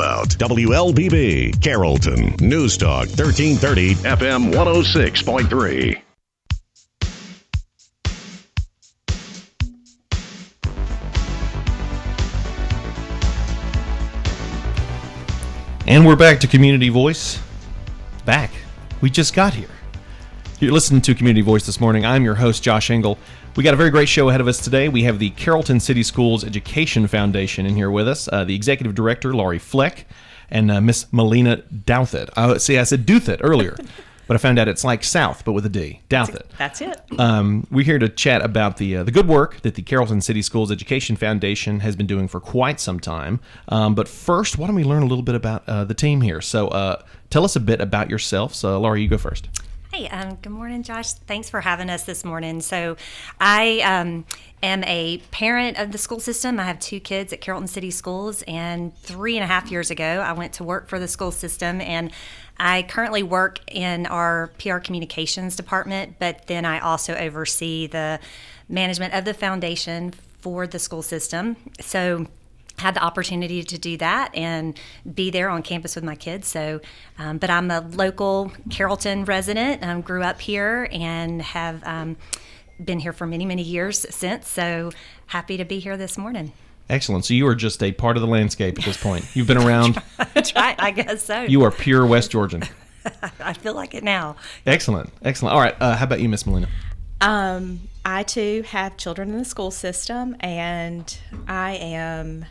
about. WLBB, Carrollton. News Talk 1330, FM 106.3. And we're back to Community Voice. Back. We just got here. You're listening to Community Voice this morning. I'm your host, Josh Engel. We got a very great show ahead of us today. We have the Carrollton City Schools Education Foundation in here with us, the Executive Director, Laurie Fleck, and Miss Melina Douthit. See, I said Douthit earlier, but I found out it's like South, but with a D. Douthit. That's it. We're here to chat about the good work that the Carrollton City Schools Education Foundation has been doing for quite some time. But first, why don't we learn a little bit about the team here? So tell us a bit about yourself. So, Laurie, you go first. Hey, good morning, Josh. Thanks for having us this morning. So I am a parent of the school system. I have 2 kids at Carrollton City Schools, and 3.5 years ago, I went to work for the school system, and I currently work in our PR communications department, but then I also oversee the management of the foundation for the school system. So had the opportunity to do that and be there on campus with my kids. So, but I'm a local Carrollton resident. Grew up here and have been here for many, many years since. So happy to be here this morning. Excellent. So you are just a part of the landscape at this point. You've been around. That's right. I guess so. You are pure West Georgian. I feel like it now. Excellent. Excellent. All right. How about you, Miss Melina? I, too, have children in the school system, and I am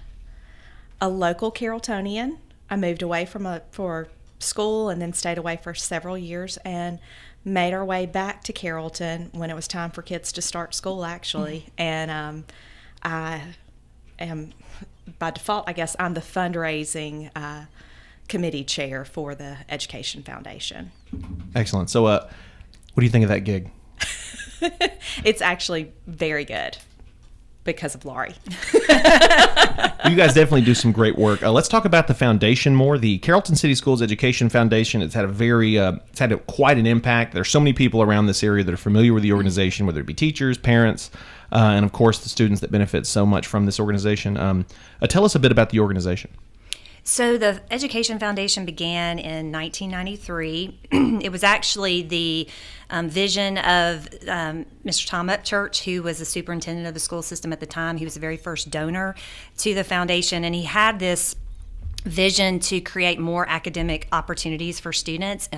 a local Carrolltonian. I moved away for school and then stayed away for several years and made our way back to Carrollton when it was time for kids to start school, actually. And I am, by default, I guess, I'm the fundraising committee chair for the Education Foundation. Excellent. So what do you think of that gig? It's actually very good. Because of Laurie. You guys definitely do some great work. Let's talk about the foundation more. The Carrollton City Schools Education Foundation has had quite an impact. There's so many people around this area that are familiar with the organization, whether it be teachers, parents, and of course the students that benefit so much from this organization. Tell us a bit about the organization. So the Education Foundation began in 1993. It was actually the vision of Mr. Tom Upchurch, who was the superintendent of the school system at the time. He was the very first donor to the foundation, and he had this vision to create more academic opportunities for students,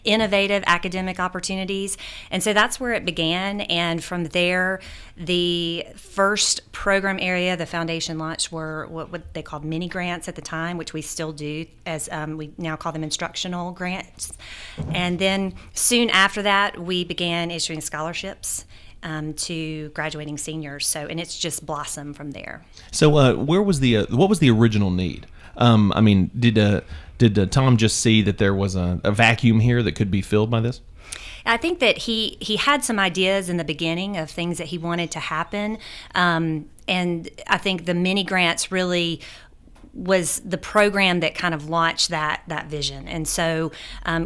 innovative academic opportunities. And so that's where it began. And from there, the first program area the foundation launched were what they called mini grants at the time, which we still do, as we now call them instructional grants. And then soon after that, we began issuing scholarships to graduating seniors. So, and it's just blossomed from there. So what was the original need? Did Tom just see that there was a vacuum here that could be filled by this? I think that he had some ideas in the beginning of things that he wanted to happen, and I think the mini grants really was the program that kind of launched that vision. And so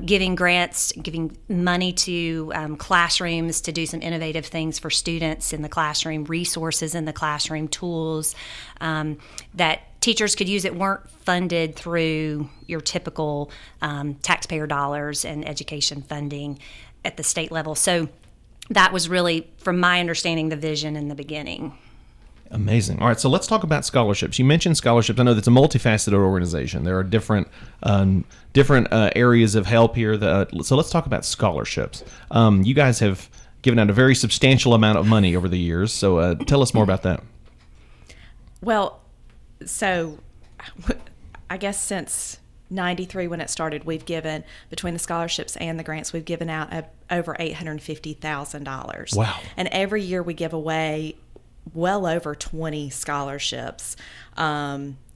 giving grants, giving money to classrooms to do some innovative things for students in the classroom, resources in the classroom, tools that teachers could use that weren't funded through your typical taxpayer dollars and education funding at the state level. So that was really, from my understanding, the vision in the beginning. Amazing. All right, so let's talk about scholarships. You mentioned scholarships. I know that's a multifaceted organization. There are different areas of help here. So let's talk about scholarships. You guys have given out a very substantial amount of money over the years. So tell us more about that. Well, so I guess since 93 when it started, we've given, between the scholarships and the grants, we've given out over $850,000. Wow. And every year we give away well over 20 scholarships,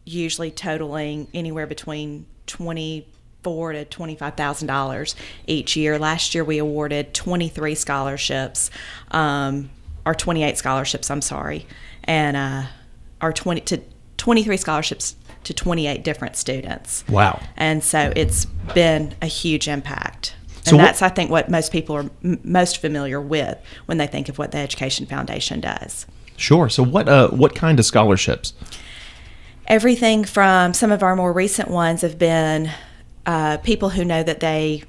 usually totaling anywhere between $24,000 to $25,000 each year. Last year we awarded 23 scholarships, or 28 scholarships, I'm sorry, and 23 scholarships to 28 different students. Wow. And so it's been a huge impact. And that's, I think, what most people are most familiar with when they think of what the Education Foundation does. Sure. So what kind of scholarships? everything from some of our more recent ones have been people who know that a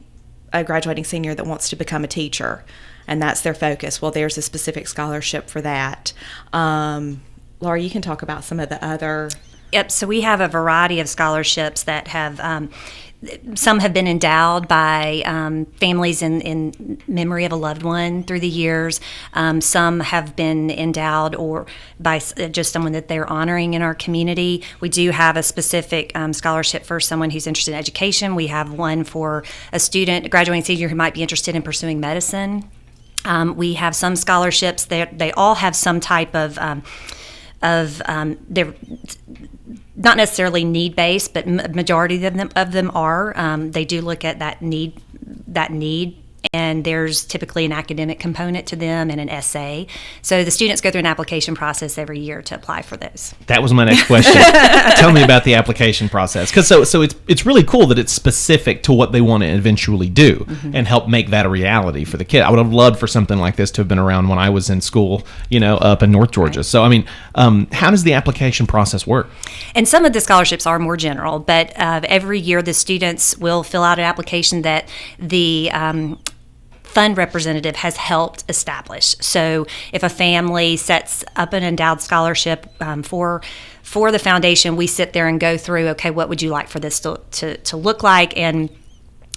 graduating senior that wants to become a teacher, and that's their focus. Well, there's a specific scholarship for that. Laurie, you can talk about some of the other. Yep, so we have a variety of scholarships that have, some have been endowed by families in memory of a loved one through the years. Some have been endowed or by just someone that they're honoring in our community. We do have a specific scholarship for someone who's interested in education. We have one for a student, a graduating senior who might be interested in pursuing medicine. We have some scholarships that they all have some type of they're not necessarily need-based, but majority of them are. They do look at that need, and there's typically an academic component to them and an essay. So the students go through an application process every year to apply for those. That was my next question. Tell me about the application process, because so it's really cool that it's specific to what they want to eventually do and help make that a reality for the kid. I would have loved for something like this to have been around when I was in school, up in North Georgia. Right. So I mean, how does the application process work? And some of the scholarships are more general, but every year the students will fill out an application that the fund representative has helped establish. So if a family sets up an endowed scholarship for the foundation, we sit there and go through, okay, what would you like for this to look like? And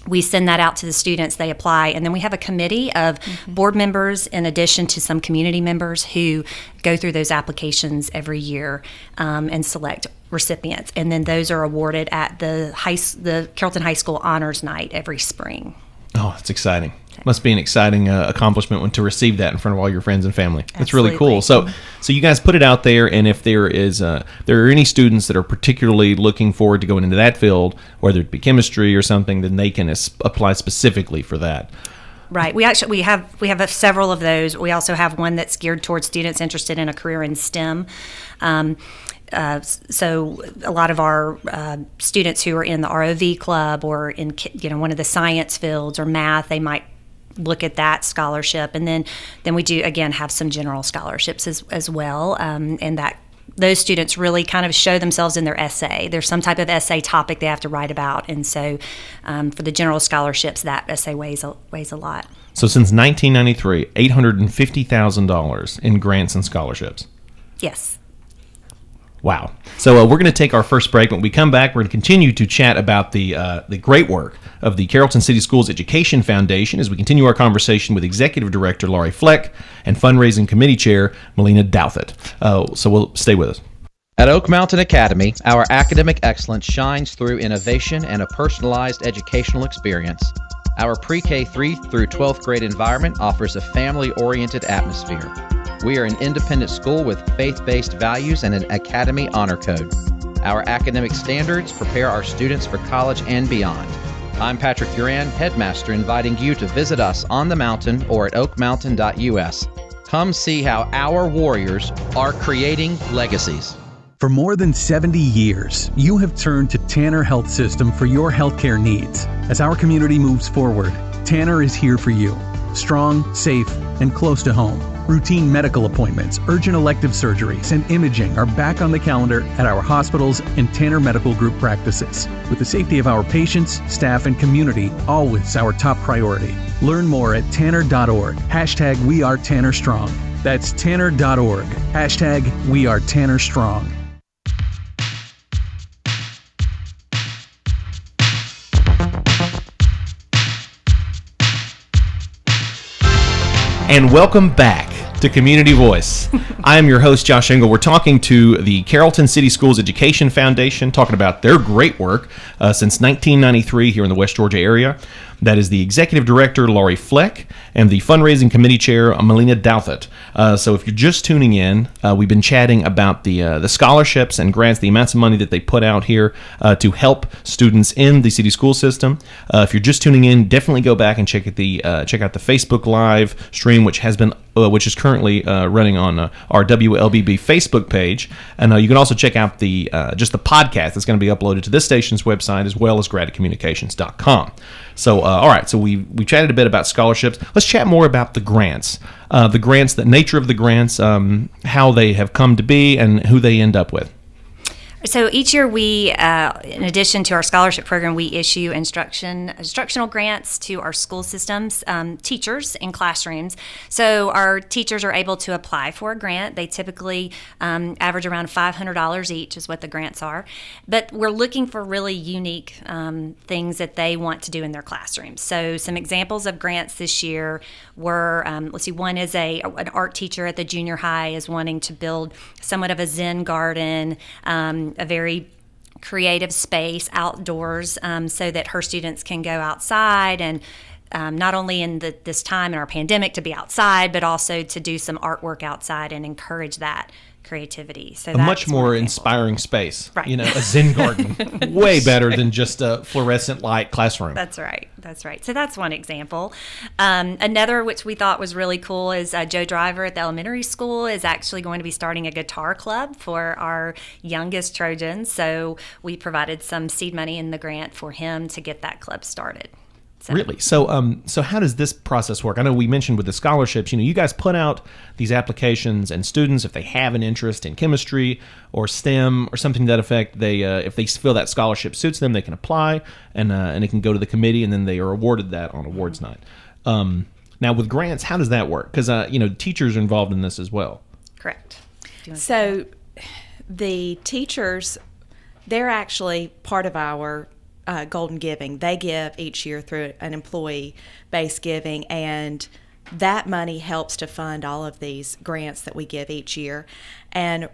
we send that out to the students, they apply, and then we have a committee of board members in addition to some community members who go through those applications every year and select recipients. And then those are awarded at the Carrollton High School Honors Night every spring. Oh, that's exciting. Must be an exciting accomplishment to receive that in front of all your friends and family. That's Absolutely. Really cool. So you guys put it out there, and if there are any students that are particularly looking forward to going into that field, whether it be chemistry or something, then they can apply specifically for that. Right. We have several of those. We also have one that's geared towards students interested in a career in STEM. So a lot of our students who are in the ROV club or in one of the science fields or math, they might look at that scholarship. And then we do again have some general scholarships as well, and that those students really kind of show themselves in their essay. There's some type of essay topic they have to write about, and so for the general scholarships, that essay weighs a lot. So since 1993, $850,000 in grants and scholarships. Yes. Wow. So we're going to take our first break. When we come back, we're going to continue to chat about the great work of the Carrollton City Schools Education Foundation as we continue our conversation with Executive Director Laurie Fleck and Fundraising Committee Chair Melina Douthit. So we'll stay with us. At Oak Mountain Academy, our academic excellence shines through innovation and a personalized educational experience. Our pre-K 3 through 12th grade environment offers a family-oriented atmosphere. We are an independent school with faith-based values and an Academy Honor Code. Our academic standards prepare our students for college and beyond. I'm Patrick Duran, headmaster, inviting you to visit us on the mountain or at oakmountain.us. Come see how our warriors are creating legacies. For more than 70 years, you have turned to Tanner Health System for your healthcare needs. As our community moves forward, Tanner is here for you. Strong, safe, and close to home. Routine medical appointments, urgent elective surgeries, and imaging are back on the calendar at our hospitals and Tanner Medical Group practices. With the safety of our patients, staff, and community always our top priority. Learn more at tanner.org. #WeAreTannerStrong. That's tanner.org. #WeAreTannerStrong. And welcome back to Community Voice. I am your host, Josh Engel. We're talking to the Carrollton City Schools Education Foundation, talking about their great work since 1993 here in the West Georgia area. That is the Executive Director, Laurie Fleck, and the Fundraising Committee Chair, Melina Douthit. So if you're just tuning in, we've been chatting about the scholarships and grants, the amounts of money that they put out here to help students in the city school system. If you're just tuning in, definitely go back and check out the Facebook Live stream, which is currently running on our WLBB Facebook page. And you can also check out the podcast that's going to be uploaded to this station's website as well as gradicommunications.com. So, all right, so we chatted a bit about scholarships. Let's chat more about the grants, the nature of the grants, how they have come to be, and who they end up with. So each year we, in addition to our scholarship program, we issue instructional grants to our school systems, teachers in classrooms. So our teachers are able to apply for a grant. They typically average around $500 each is what the grants are. But we're looking for really unique things that they want to do in their classrooms. So some examples of grants this year were, one is an art teacher at the junior high is wanting to build somewhat of a Zen garden, a very creative space outdoors, so that her students can go outside and not only in this time in our pandemic to be outside, but also to do some artwork outside and encourage that creativity. So a much more inspiring space, right? A Zen garden, way better than just a fluorescent light classroom. That's right. So that's one example. Another which we thought was really cool is Joe Driver at the elementary school is actually going to be starting a guitar club for our youngest Trojans. So we provided some seed money in the grant for him to get that club started. So. Really? So how does this process work? I know we mentioned with the scholarships, you guys put out these applications, and students, if they have an interest in chemistry or STEM or something to that effect, they if they feel that scholarship suits them, they can apply, and it can go to the committee, and then they are awarded that on awards night. Now with grants, how does that work? Because teachers are involved in this as well. Correct. So the teachers, they're actually part of our Golden Giving. They give each year through an employee-based giving, and that money helps to fund all of these grants that we give each year. And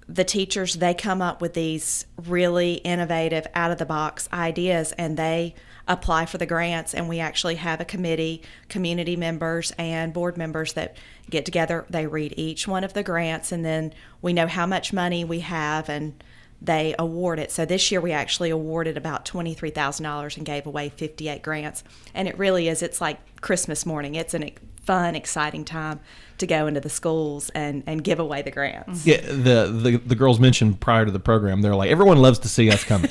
the teachers, they come up with these really innovative, out-of-the-box ideas, and they apply for the grants, and we actually have a committee, community members and board members that get together. They read each one of the grants, and then we know how much money we have, and they award it. So this year we actually awarded about $23,000 and gave away 58 grants. And it really is, it's like Christmas morning. It's a fun, exciting time to go into the schools and give away the grants. Yeah, the girls mentioned prior to the program, they're like, everyone loves to see us coming.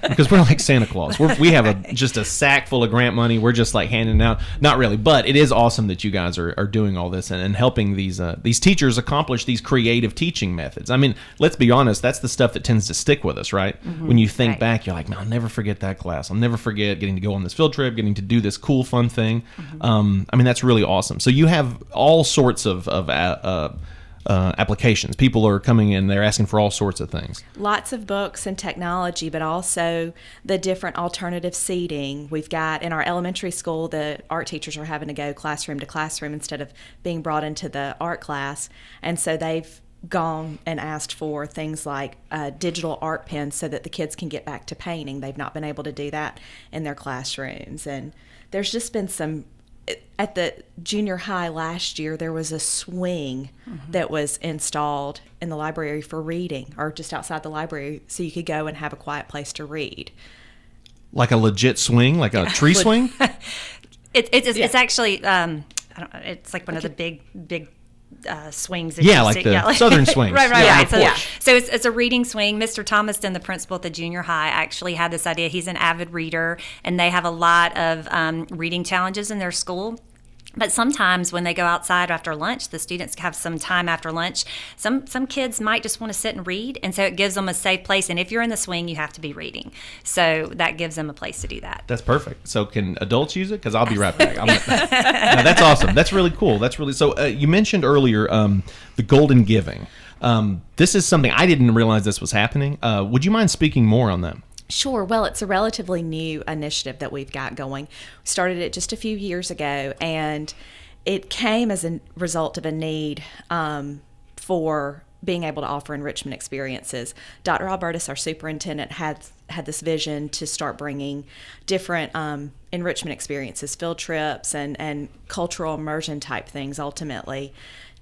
Because we're like Santa Claus. We have just a sack full of grant money. We're just like handing it out. Not really, but it is awesome that you guys are doing all this and helping these teachers accomplish these creative teaching methods. I mean, let's be honest, that's the stuff that tends to stick with us, right? Mm-hmm. When you think back, you're like, man, I'll never forget that class. I'll never forget getting to go on this field trip, getting to do this cool, fun thing. Mm-hmm. I mean, that's really awesome. So you have all sorts of applications. People are coming in, they're asking for all sorts of things. Lots of books and technology, but also the different alternative seating. We've got, in our elementary school, the art teachers are having to go classroom to classroom instead of being brought into the art class. And so they've gone and asked for things like digital art pens so that the kids can get back to painting. They've not been able to do that in their classrooms. And there's just been some. At the junior high last year, there was a swing that was installed in the library for reading, or just outside the library, so you could go and have a quiet place to read. Like a legit swing, like a tree swing? It's actually, it's like one of the big swings. Like the southern swings. Right. So it's a reading swing. Mr. Thomaston, the principal at the junior high, actually had this idea. He's an avid reader, and they have a lot of reading challenges in their school. But sometimes when they go outside after lunch, the students have some time after lunch. Some kids might just want to sit and read, and so it gives them a safe place. And if you're in the swing, you have to be reading. So that gives them a place to do that. That's perfect. So can adults use it? Because I'll be right back. No, that's awesome. That's really cool. So you mentioned earlier the Golden Giving. This is something I didn't realize this was happening. Would you mind speaking more on that? Sure. Well, it's a relatively new initiative that we've got going. We started it just a few years ago, and it came as a result of a need for being able to offer enrichment experiences. Dr. Albertus, our superintendent, had this vision to start bringing different enrichment experiences, field trips, and cultural immersion type things ultimately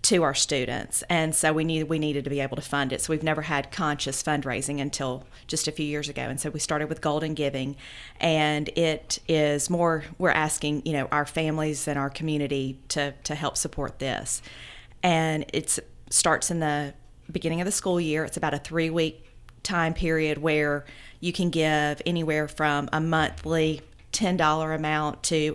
to our students. And so we needed to be able to fund it. So we've never had conscious fundraising until just a few years ago. And so we started with Golden Giving, and it is more, we're asking, our families and our community to help support this. And it starts in the beginning of the school year. It's about a 3-week time period where you can give anywhere from a monthly $10 amount to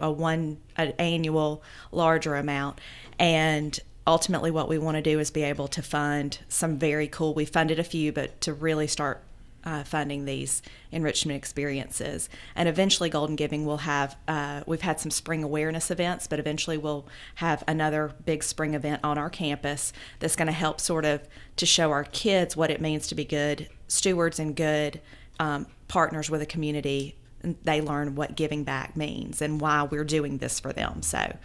an annual larger amount. And ultimately what we want to do is be able to fund some very cool, we funded a few, but to really start funding these enrichment experiences. And eventually Golden Giving will have, we've had some spring awareness events, but eventually we'll have another big spring event on our campus that's going to help sort of to show our kids what it means to be good stewards and good partners with a community. And they learn what giving back means and why we're doing this for them. So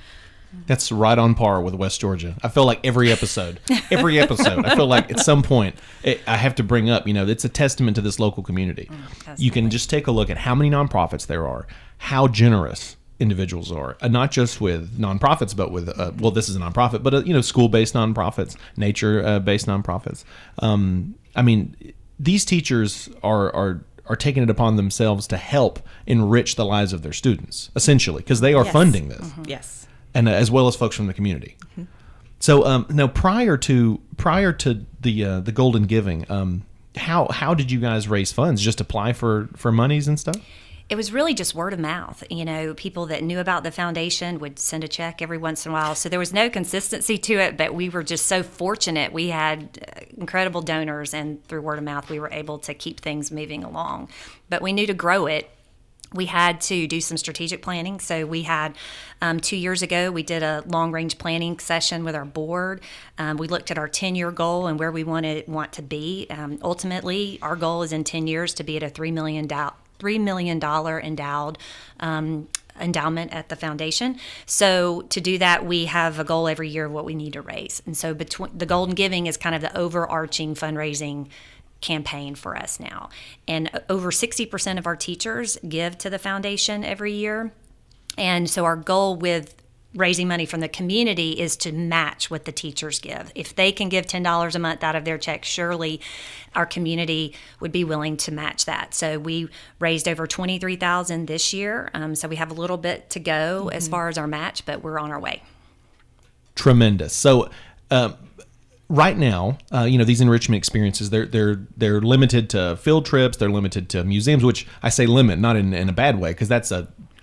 that's right on par with West Georgia. I feel like every episode, I feel like at some point I have to bring up, it's a testament to this local community. You can just take a look at how many nonprofits there are, how generous individuals are, not just with nonprofits, but with, this is a nonprofit, but, school-based nonprofits, nature-based nonprofits. These teachers are taking it upon themselves to help enrich the lives of their students, essentially, because they are funding this. Mm-hmm. Yes. And as well as folks from the community. Mm-hmm. So now, prior to the Golden Giving, how did you guys raise funds? Just apply for monies and stuff? It was really just word of mouth. People that knew about the foundation would send a check every once in a while. So there was no consistency to it, but we were just so fortunate. We had incredible donors, and through word of mouth, we were able to keep things moving along. But we knew to grow it, we had to do some strategic planning. So we had 2 years ago, we did a long-range planning session with our board. We looked at our 10-year goal and where we want to be. Ultimately, our goal is in 10 years to be at a $3 million endowed endowment at the foundation. So to do that, we have a goal every year of what we need to raise. And so between the Golden Giving is kind of the overarching fundraising campaign for us now. And over 60% of our teachers give to the foundation every year. And so our goal with raising money from the community is to match what the teachers give. If they can give $10 a month out of their check, surely our community would be willing to match that. So we raised over $23,000 this year. So we have a little bit to go as far as our match, but we're on our way. Tremendous. So, right now, these enrichment experiences, they're limited to field trips, they're limited to museums, which I say limit, not in a bad way, because that's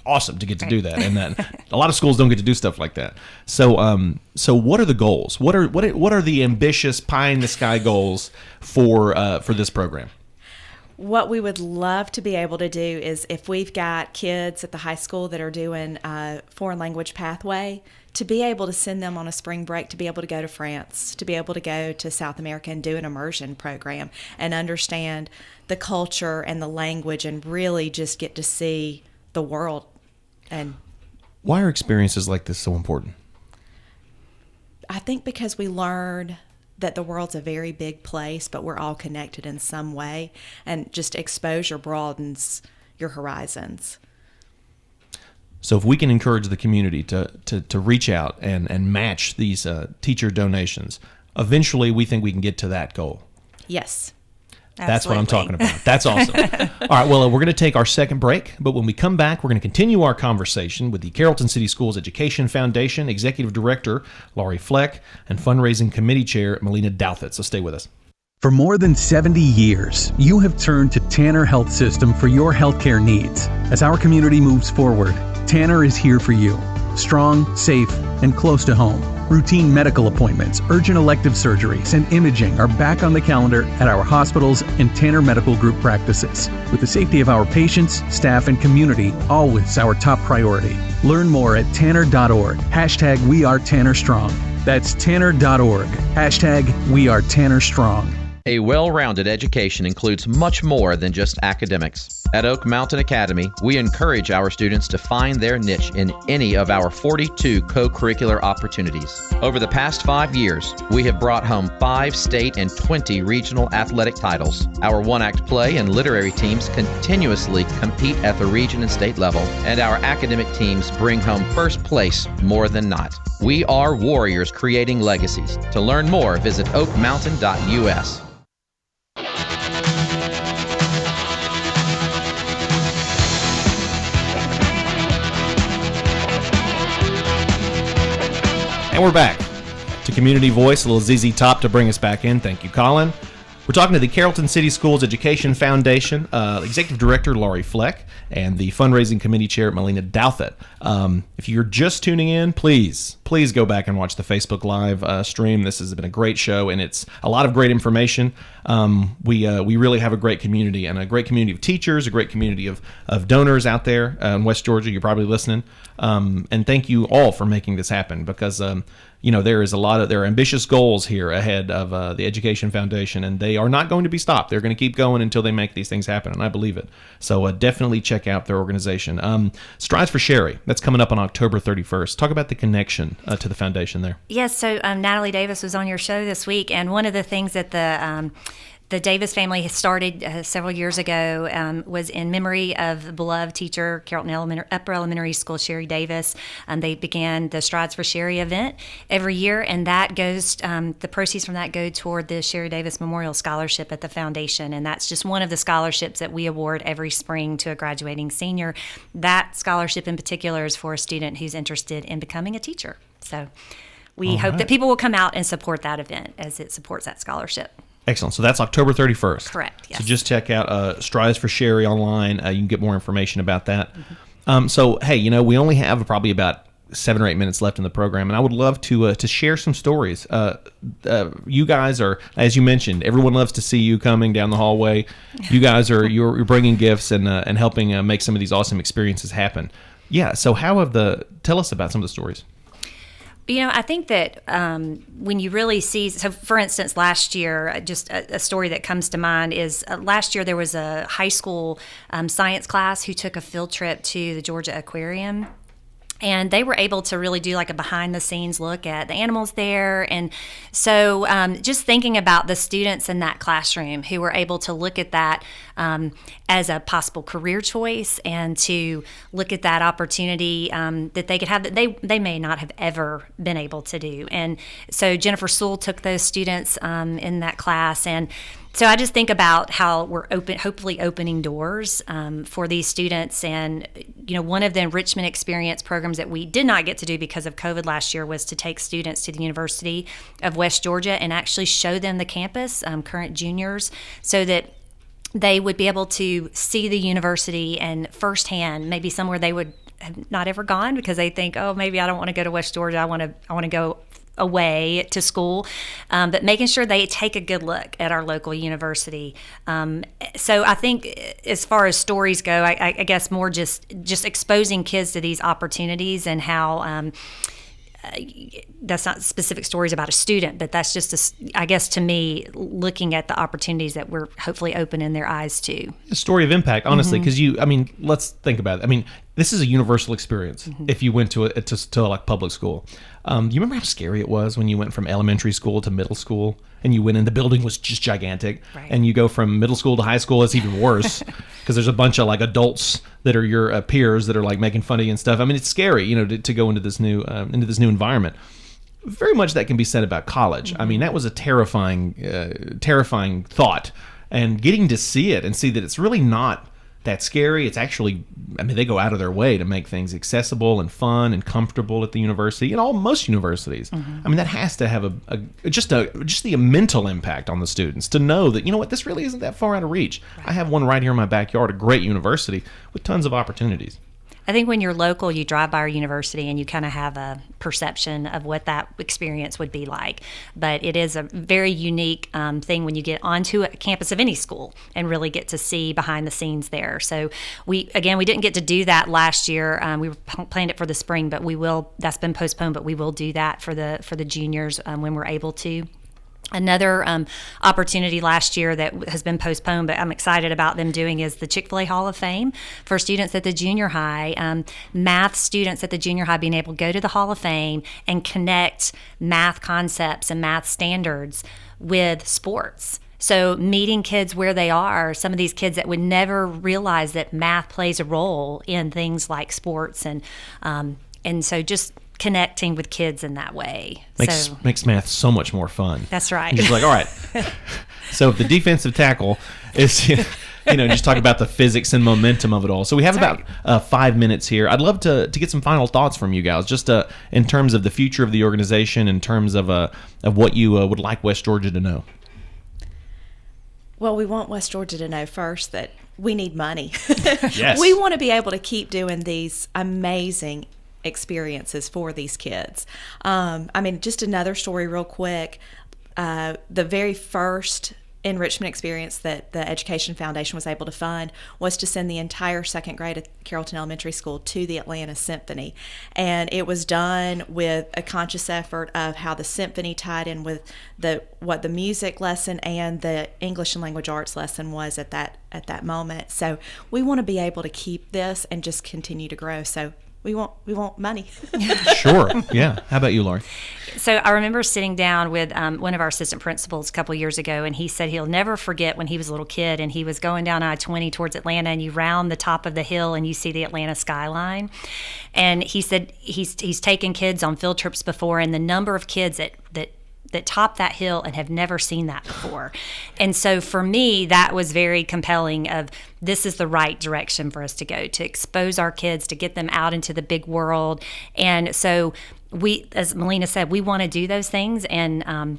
awesome to get to do that, and that a lot of schools don't get to do stuff like that. So, so what are the goals? What are the ambitious pie in the sky goals for this program? What we would love to be able to do is, if we've got kids at the high school that are doing a foreign language pathway, to be able to send them on a spring break, to be able to go to France, to be able to go to South America and do an immersion program and understand the culture and the language and really just get to see the world. And why are experiences like this so important? I think because we learn that the world's a very big place, but we're all connected in some way, and just exposure broadens your horizons. So if we can encourage the community to reach out and match these teacher donations, eventually we think we can get to that goal. Yes. That's what I'm talking about. That's awesome. All right, well, we're going to take our second break, but when we come back, we're going to continue our conversation with the Carrollton City Schools Education Foundation Executive Director, Laurie Fleck, and Fundraising Committee Chair, Melina Douthit. So stay with us. For more than 70 years, you have turned to Tanner Health System for your healthcare needs. As our community moves forward, Tanner is here for you. Strong, safe, and close to home. Routine medical appointments, urgent elective surgeries, and imaging are back on the calendar at our hospitals and Tanner Medical Group practices. With the safety of our patients, staff, and community always our top priority. Learn more at tanner.org. #WeAreTannerStrong. That's tanner.org. #WeAreTannerStrong. A well-rounded education includes much more than just academics. At Oak Mountain Academy, we encourage our students to find their niche in any of our 42 co-curricular opportunities. Over the past 5 years, we have brought home 5 state and 20 regional athletic titles. Our one-act play and literary teams continuously compete at the region and state level, and our academic teams bring home first place more than not. We are warriors creating legacies. To learn more, visit oakmountain.us. And we're back to Community Voice, a little ZZ Top to bring us back in. Thank you, Colin. We're talking to the Carrollton City Schools Education Foundation, Executive Director Laurie Fleck, and the Fundraising Committee Chair Melina Douthit. If you're just tuning in, please go back and watch the Facebook Live stream. This has been a great show, and it's a lot of great information. We really have a great community, and a great community of teachers, a great community of donors out there in West Georgia. You're probably listening. And thank you all for making this happen, because there are ambitious goals here ahead of the Education Foundation, and they are not going to be stopped. They're going to keep going until they make these things happen, and I believe it. So definitely check out their organization. Strides for Sherry, that's coming up on October 31st. Talk about the connection to the foundation there. Yes, so Natalie Davis was on your show this week, and one of the things that the Davis family has started several years ago was in memory of beloved teacher, Carrollton Upper Elementary School, Sherry Davis. They began the Strides for Sherry event every year, and that goes, the proceeds from that go toward the Sherry Davis Memorial Scholarship at the foundation, and that's just one of the scholarships that we award every spring to a graduating senior. That scholarship in particular is for a student who's interested in becoming a teacher. So we hope that people will come out and support that event as it supports that scholarship. Excellent. So that's October 31st. Correct, yes. So just check out Strides for Sherry online. You can get more information about that. So, hey, we only have probably about 7 or 8 minutes left in the program, and I would love to share some stories. You guys are, as you mentioned, everyone loves to see you coming down the hallway. You guys you're bringing gifts and helping make some of these awesome experiences happen. Yeah, so tell us about some of the stories. I think that when you really see, so for instance, last year, just a story that comes to mind is last year there was a high school science class who took a field trip to the Georgia Aquarium. And they were able to really do like a behind-the-scenes look at the animals there. And so just thinking about the students in that classroom who were able to look at that as a possible career choice, and to look at that opportunity that they could have that they may not have ever been able to do. And so Jennifer Sewell took those students in that class, and so I just think about how we're hopefully opening doors for these students. And, one of the enrichment experience programs that we did not get to do because of COVID last year was to take students to the University of West Georgia and actually show them the campus, current juniors, so that they would be able to see the university and firsthand, maybe somewhere they would have not ever gone because they think, oh, maybe I don't want to go to West Georgia. I want to go away to school, but making sure they take a good look at our local university. So I think as far as stories go, I guess more just exposing kids to these opportunities, and how that's not specific stories about a student, but that's just, I guess to me, looking at the opportunities that we're hopefully opening their eyes to. A story of impact, honestly, because let's think about it. This is a universal experience. If you went to like public school, you remember how scary it was when you went from elementary school to middle school, and you went in, the building was just gigantic, right. And you go from middle school to high school, it's even worse because there's a bunch of like adults that are your peers that are like making fun of you and stuff. It's scary, to go into this new environment. Very much that can be said about college. That was a terrifying thought, and getting to see it and see that it's really not that scary. It's actually, they go out of their way to make things accessible and fun and comfortable at the university, and most universities. That has to have just the mental impact on the students to know that, this really isn't that far out of reach. Right. I have one right here in my backyard, a great university with tons of opportunities. I think when you're local, you drive by our university and you kind of have a perception of what that experience would be like. But it is a very unique thing when you get onto a campus of any school and really get to see behind the scenes there. So we didn't get to do that last year. We planned it for the spring, but we will. That's been postponed, but we will do that for the juniors when we're able to. Another opportunity last year that has been postponed, but I'm excited about them doing, is the Chick-fil-A Hall of Fame for students at the junior high. Math students at the junior high being able to go to the Hall of Fame and connect math concepts and math standards with sports. So meeting kids where they are, some of these kids that would never realize that math plays a role in things like sports, and so just connecting with kids in that way. Makes math so much more fun. That's right. You're just like, all right. So if the defensive tackle is, just talk about the physics and momentum of it all. So we have about 5 minutes here. I'd love to get some final thoughts from you guys, just in terms of the future of the organization, in terms of what you would like West Georgia to know. Well, we want West Georgia to know first that we need money. Yes. We want to be able to keep doing these amazing experiences for these kids. Just another story real quick. The very first enrichment experience that the Education Foundation was able to fund was to send the entire second grade at Carrollton Elementary School to the Atlanta Symphony. And it was done with a conscious effort of how the symphony tied in with what the music lesson and the English and language arts lesson was at that moment. So we want to be able to keep this and just continue to grow. So we want money. Sure. Yeah. How about you, Laurie? So I remember sitting down with one of our assistant principals a couple of years ago, and he said he'll never forget when he was a little kid and he was going down I-20 towards Atlanta, and you round the top of the hill and you see the Atlanta skyline. And he said he's taken kids on field trips before, and the number of kids that top that hill and have never seen that before. And so for me, that was very compelling of this is the right direction for us to go, to expose our kids, to get them out into the big world. And so we, as Melina said, we want to do those things and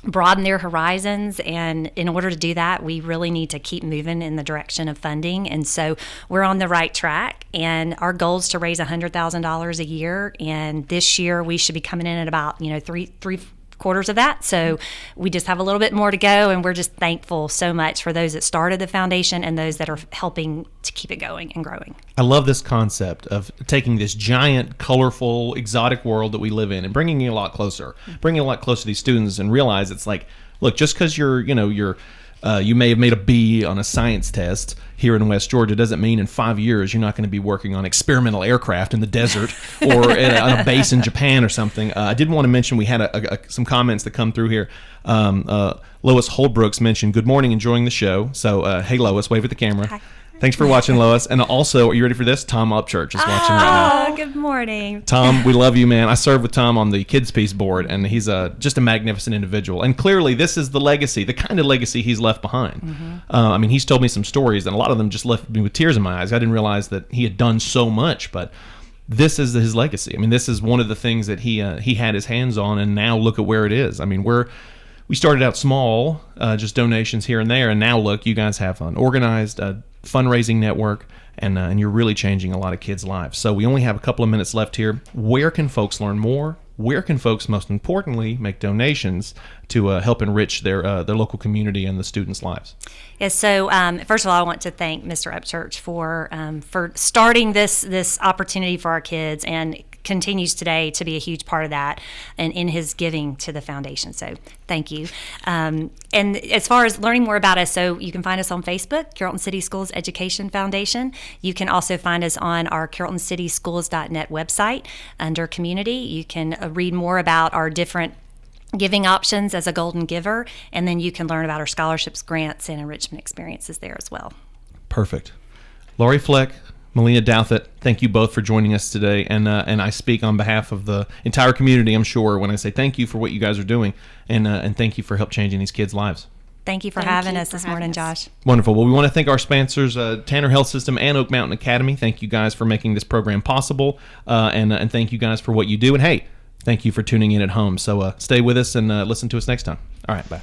broaden their horizons. And in order to do that, we really need to keep moving in the direction of funding. And so we're on the right track. And our goal is to raise $100,000 a year. And this year we should be coming in at about, three quarters of that. So we just have a little bit more to go, and we're just thankful so much for those that started the foundation and those that are helping to keep it going and growing. I love this concept of taking this giant, colorful, exotic world that we live in and bringing it a lot closer to these students, and realize it's like, look, just because you may have made a B on a science test here in West Georgia doesn't mean in 5 years you're not going to be working on experimental aircraft in the desert or on a base in Japan or something. I did want to mention we had some comments that come through here. Lois Holbrooks mentioned, good morning, enjoying the show. So, hey, Lois, wave at the camera. Hi. Thanks for watching, Lois. And also, are you ready for this? Tom Upchurch is watching right now. Oh, good morning. Tom, we love you, man. I served with Tom on the Kids Piece board, and he's just a magnificent individual. And clearly, this is the legacy, the kind of legacy he's left behind. Mm-hmm. He's told me some stories, and a lot of them just left me with tears in my eyes. I didn't realize that he had done so much, but this is his legacy. This is one of the things that he had his hands on, and now look at where it is. We started out small, just donations here and there, and now look, you guys have an organized fundraising network, and you're really changing a lot of kids' lives. So we only have a couple of minutes left here. Where can folks learn more? Where can folks, most importantly, make donations to help enrich their local community and the students' lives? Yes. So first of all, I want to thank Mr. Upchurch for starting this opportunity for our kids, and continues today to be a huge part of that and in his giving to the foundation. So thank you. And as far as learning more about us, so you can find us on Facebook, Carrollton City Schools Education Foundation. You can also find us on our carrolltoncityschools.net website under community. You can read more about our different giving options as a golden giver, and then you can learn about our scholarships, grants, and enrichment experiences there as well. Perfect. Laurie Fleck, Melina Douthit, thank you both for joining us today, and I speak on behalf of the entire community, I'm sure, when I say thank you for what you guys are doing, and thank you for help changing these kids' lives. Thank you for having us this morning, Josh. Wonderful. Well, we want to thank our sponsors, Tanner Health System and Oak Mountain Academy. Thank you guys for making this program possible, and thank you guys for what you do. And hey, thank you for tuning in at home. So stay with us and listen to us next time. All right, bye.